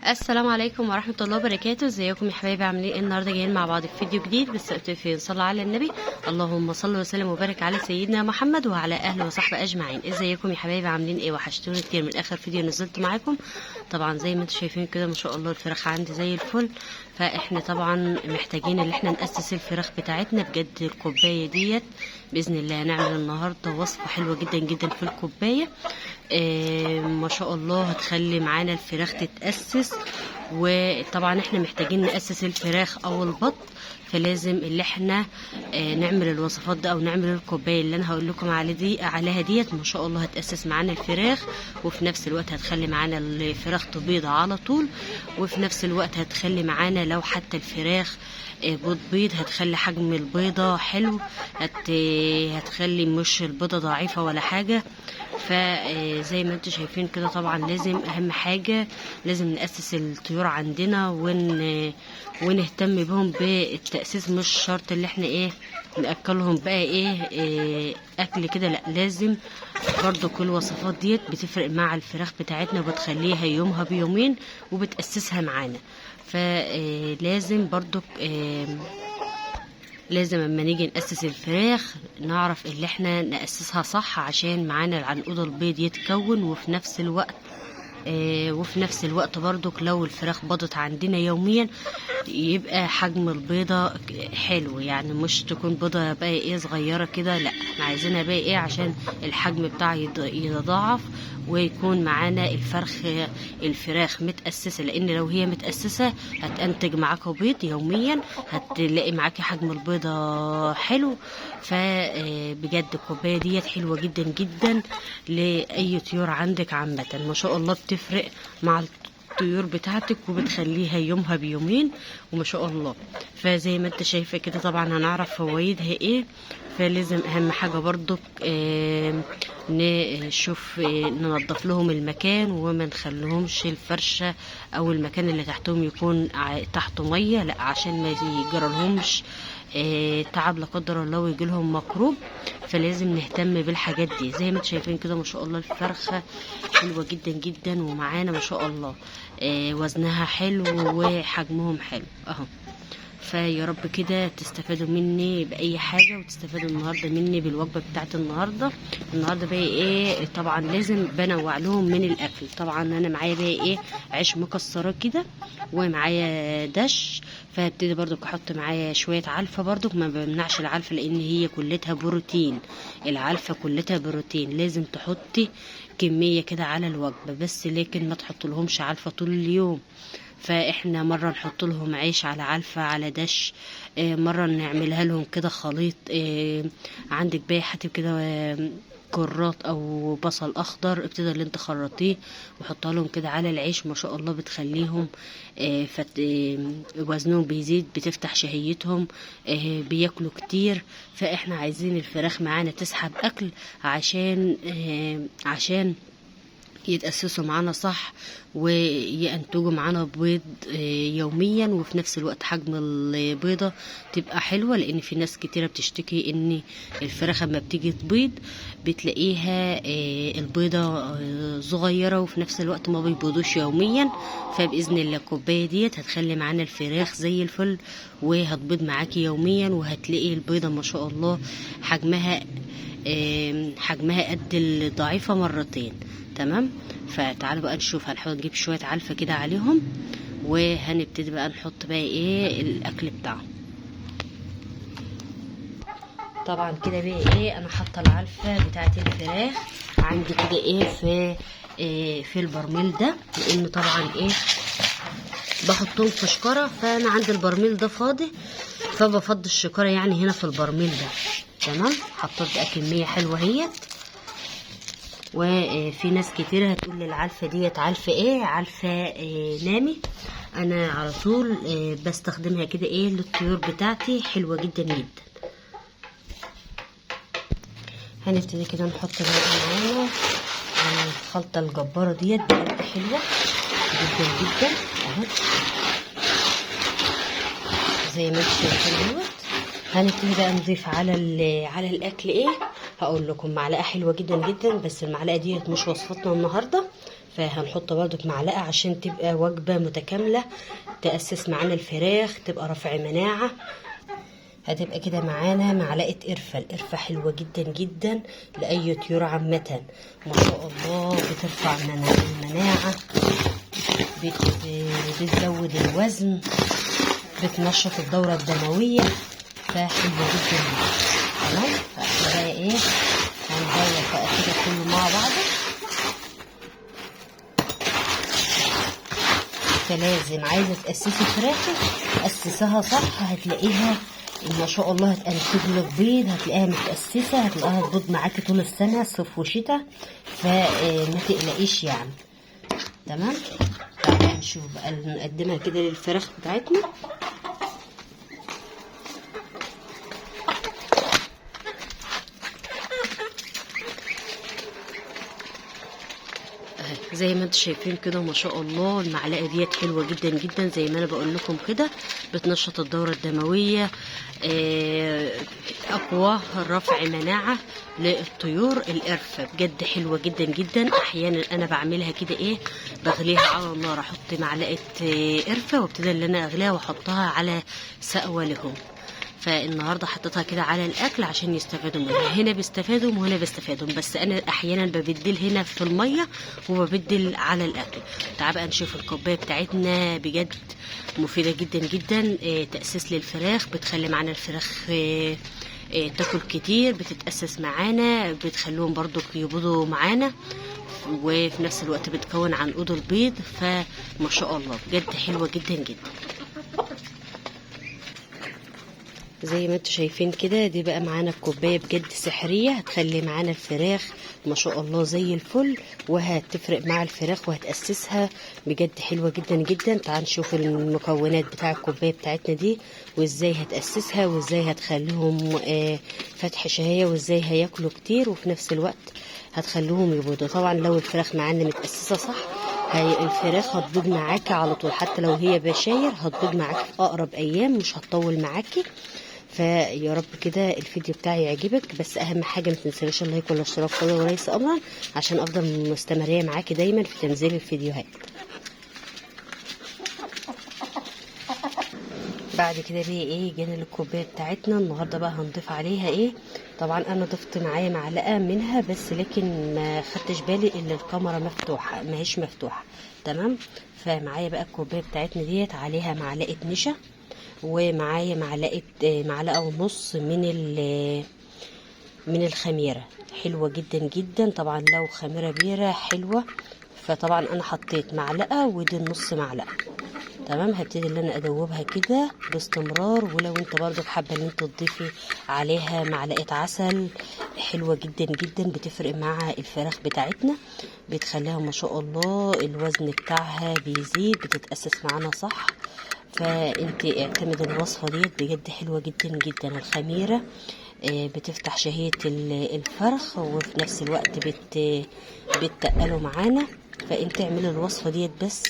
السلام عليكم ورحمة الله وبركاته. ازيكم يا حبايبي؟ عاملين ايه؟ النهارده جايين مع بعض في فيديو جديد، بس في صلى على النبي. اللهم صل وسلم وبارك على سيدنا محمد وعلى اهله وصحبه اجمعين. ازيكم يا حبايبي؟ عاملين ايه؟ وحشتوني كتير من اخر فيديو نزلت معاكم. طبعا زي ما انتم شايفين كده ما شاء الله الفراخ عندي زي الفل. فاحنا طبعا محتاجين ان احنا نأسس الفراخ بتاعتنا بجد. الكوبايه ديت باذن الله هنعمل النهارده وصفه حلوه جدا جدا في الكوبايه. ما شاء الله هتخلي معانا الفراخ تتأسس. وطبعا احنا محتاجين نأسس الفراخ او البط، فلازم اللي احنا نعمل الوصفات ده او نعمل الكوبايه اللي انا هقول لكم عليها ديت. ما شاء الله هتأسس معانا الفراخ، وفي نفس الوقت هتخلي معانا الفراخ تبيض على طول، وفي نفس الوقت هتخلي معانا لو حتى الفراخ بيض هتخلي حجم البيضة حلو، هتخلي مش البيضة ضعيفة ولا حاجة. فزي ما انتم شايفين كده طبعا لازم اهم حاجة لازم نأسس الطيور عندنا ونهتم بهم بالتأسيس. مش شرط اللي احنا نأكلهم بقى اكل كده، لا، لازم برضو كل الوصفات ديت بتفرق مع الفراخ بتاعتنا وبتخليها يومها بيومين وبتأسسها معانا. فلازم برضو لازم اما نيجي نأسس الفراخ نعرف اللي احنا نأسسها صح عشان معانا العنقود البيض يتكون. وفي نفس الوقت برضو لو الفراخ بيضت عندنا يوميا يبقى حجم البيضة حلو، يعني مش تكون بيضة بقى صغيرة كده، لا، احنا عايزينها بقى عشان الحجم بتاعها يتضاعف ويكون معانا الفراخ متأسسة. لان لو هي متأسسة هتنتج معاكوا بيض يوميا، هتلاقي معاكي حجم البيضة حلو. فبجد الكوباية ديت حلوة جدا جدا لأي طيور عندك عامة. ما شاء الله بتفرق مع الطيور بتاعتك وبتخليها يومها بيومين وما شاء الله. فزي ما انت شايفة كده طبعا هنعرف فوائدها ايه. فلازم اهم حاجة برضو نشوف ننظف لهم المكان وما نخليهمش الفرشة او المكان اللي تحتهم يكون تحته مية، لا، عشان ما يجرالهمش تعب لا قدر الله ويجي لهم مكروب. فلازم نهتم بالحاجات دي. زي ما انتم شايفين كده ما شاء الله الفرخة حلوة جدا جدا ومعانا ما شاء الله وزنها حلو وحجمهم حلو اهو. فيا رب كده تستفادوا مني بأي حاجة وتستفادوا النهاردة مني بالوجبة بتاعت النهاردة بقى طبعا لازم بنوع لهم من الأكل. طبعا أنا معايا بقى عيش مكسرات كده ومعايا دش. فهبتدي برضو احط معايا شوية علفة، برضو ما بمنعش العلفة لان هي كلتها بروتين. العلفة كلتها بروتين، لازم تحطي كمية كده على الوجبة بس، لكن ما تحط لهمش علفة طول اليوم. فاحنا مرة نحط لهم عيش على علفة على دش، مرة نعملها لهم كده خليط. عندك بقى حتى كده كرات او بصل اخضر ابتدى اللي انت خرطيه وحطها لهم كده على العيش، ما شاء الله بتخليهم وزنهم بيزيد، بتفتح شهيتهم، بياكلوا كتير. فاحنا عايزين الفراخ معانا تسحب اكل عشان يتأسسوا معانا صح وينتجوا معانا بيض يوميا، وفي نفس الوقت حجم البيضة تبقى حلوة. لان في ناس كتيرة بتشتكي ان الفراخ لما بتيجي تبيض بتلاقيها البيضة صغيرة وفي نفس الوقت ما بيبيضوش يوميا. فبإذن الله الكوباية ديت هتخلي معانا الفراخ زي الفل وهتبيض معاكي يوميا، وهتلاقي البيضة ما شاء الله حجمها قد الضعيفة مرتين. تمام. فتعالوا بقى نشوف نجيب شوية علفة كده عليهم وهنبتدي بقى نحط بقى الاكل بتاعهم. طبعا كده بقى انا حاطه العلفة بتاعت الفراخ عندي كده في البرميل ده، لان طبعا بحطهم في شكارة. فانا عندي البرميل ده فاضي فبفضي الشكارة يعني هنا في البرميل ده. تمام. حطيت بقى كمية حلوة اهيت. وفي ناس كتير هتقول لي العلفة ديت علفة علفة نامي. انا على طول بستخدمها كده للطيور بتاعتي، حلوة جدا جدا. هنبتدي كده نحط بقى معانا الخلطة الجبارة ديت بجد حلوة جدا جدا اهو زي ما انتم شايفين دوت. هنبتدي بقى نضيف على الاكل هقول لكم معلقه حلوه جدا جدا، بس المعلقه ديت مش وصفتنا النهارده. فهنحط برضك معلقه عشان تبقى وجبه متكامله، تأسس معانا الفراخ، تبقى رافع مناعه. هتبقى كده معانا معلقه قرفه. القرفه حلوه جدا جدا لاي طيور عامه، ما شاء الله بترفع المناعه، بتزود الوزن، بتنشط الدوره الدمويه، فحلوه جدا. تمام. فاحنا بقى ايه هنضيف بقى كده كله مع بعضه. فلازم عايزه تاسسي فراخك اسسها صح، هتلاقيها ما شاء الله هتنتج لك بيض، هتلاقيها متاسسه، هتلاقيها تبيض معاكي طول السنه صيف وشتاء، فما تقلقيش يعني. تمام. تعالى نشوف بقى نقدمها كده للفراخ بتاعتنا. زي ما انتم شايفين كده ما شاء الله المعلقه ديت حلوه جدا جدا، زي ما انا بقول لكم كده، بتنشط الدوره الدمويه، اقوى رفع مناعه للطيور. القرفه بجد حلوه جدا جدا. احيانا انا بعملها كده ايه، بغليها على النار، احط معلقه قرفه وابتدي ان انا اغليها واحطها على سقوه لهم. فالنهارده حطيتها كده على الاكل عشان يستفادوا منها. هنا بيستفادوا وهنا بيستفادوا، بس انا احيانا ببدل هنا في الميه وببدل على الاكل. تعال بقى نشوف الكوبايه بتاعتنا، بجد مفيده جدا جدا، تاسيس للفراخ، بتخلي معانا الفراخ تاكل كتير، بتتاسس معانا، بتخليهم برضو يبيضوا معانا، وفي نفس الوقت بتكون عنقود البيض. فما شاء الله بجد حلوه جدا جدا. زي ما انتم شايفين كده، دي بقى معانا الكوبايه بجد سحريه، هتخلي معانا الفراخ ما شاء الله زي الفل، وهتفرق مع الفراخ وهتاسسها بجد حلوه جدا جدا. تعال نشوف المكونات بتاع الكوبايه بتاعتنا دي، وازاي هتاسسها، وازاي هتخليهم فتح شهيه، وازاي هياكلوا كتير، وفي نفس الوقت هتخليهم يبيضوا. طبعا لو الفراخ معانا متاسسه صح، الفراخ هتبيض معاكي على طول، حتى لو هي بشاير هتبيض معاكي في اقرب ايام، مش هتطول معاكي. فيا رب كده الفيديو بتاعي يعجبك، بس اهم حاجه ما تنساش اللايك والاشتراك فضلا وليس امرا، عشان افضل مستمريه معاكي دايما في تنزيل الفيديوهات. بعد كده بقى ايه، جينا للكوبايه بتاعتنا النهارده بقى هنضيف عليها ايه. طبعا انا ضفت معايا معلقه منها بس، لكن ما خدتش بالي ان الكاميرا مفتوحه، ما هيش مفتوحه. تمام. فمعايا بقى الكوبايه بتاعتنا ديت عليها معلقه نشا، ومعايا معلقه ونص من الخميره، حلوه جدا جدا. طبعا لو خميره بيره حلوه، فطبعا انا حطيت معلقه ودي نص معلقه. تمام. هبتدي ان انا ادوبها كده باستمرار، ولو انت برضو حابه ان انت تضيفي عليها معلقه عسل، حلوه جدا جدا، بتفرق مع الفراخ بتاعتنا، بتخليها ما شاء الله الوزن بتاعها بيزيد، بتتاسس معانا صح. فانت اعتمد الوصفه ديت بجد حلوه جدا جدا. الخميره بتفتح شهيه الفرخ، وفي نفس الوقت بتقله معانا. فانت اعملي الوصفه ديت بس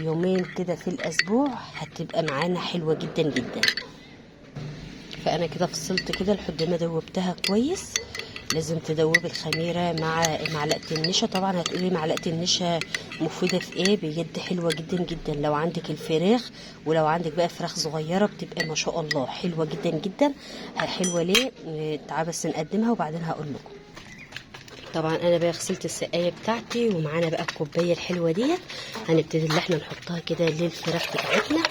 يومين كده في الاسبوع، هتبقى معانا حلوه جدا جدا. فانا كده فصلت كده لحد ما دوبتها كويس. لازم تدوبي الخميره مع معلقه النشا. طبعا هتقولي معلقه النشا مفيده في ايه؟ بجد حلوه جدا جدا لو عندك الفراخ، ولو عندك بقى فراخ صغيره بتبقى ما شاء الله حلوه جدا جدا. حلوه ليه؟ تعالوا بس نقدمها وبعدين هقول لكم. طبعا انا بقى غسلت السقايه بتاعتي، ومعانا بقى الكوبايه الحلوه ديت، هنبتدي ان احنا نحطها كده للفراخ بتاعتنا.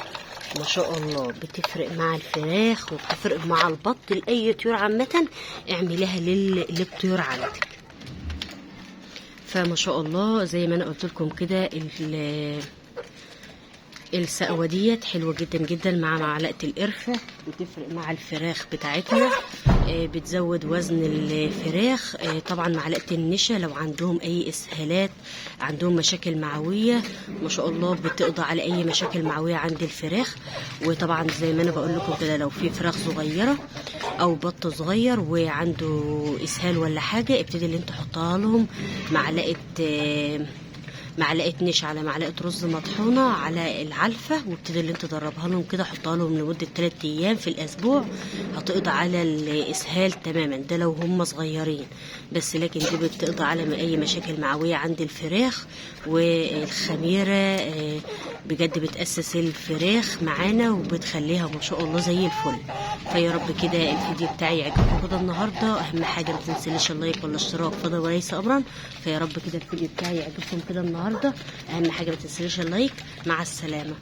ما شاء الله بتفرق مع الفراخ وبتفرق مع البط، لاي طيور عامه اعمليها للطيور عندك. فما شاء الله زي ما انا قلت لكم كده، السقوه ديت حلوه جدا جدا مع معلقه القرفه، بتفرق مع الفراخ بتاعتنا، بتزود وزن الفراخ. طبعا معلقه النشا لو عندهم اي اسهالات، عندهم مشاكل معويه، ما شاء الله بتقضي على اي مشاكل معويه عند الفراخ. وطبعا زي ما انا بقول لكم كده، لو في فراخ صغيره او بط صغير وعنده اسهال ولا حاجه، ابتدي اللي انت تحطها لهم معلقه نشا على معلقه رز مطحونه على العلفه، وابتدي اللي انت تدربها لهم كده، حطها لهم لمده 3 ايام في الاسبوع، هتقضي على الاسهال تماما. ده لو هم صغيرين بس، لكن دي بتقضي على اي مشاكل معويه عند الفراخ. والخميره بجد بتاسس الفراخ معانا وبتخليها ما شاء الله زي الفل. فيا رب كده الفيديو بتاعي يعجبكم كده النهارده. اهم حاجه ما تنسليش اللايك والاشتراك، فضل وليس امرا. فيا رب كده الفيديو بتاعي يعجبكم كده النهارده. اهم حاجه ما تنسليش اللايك. مع السلامه.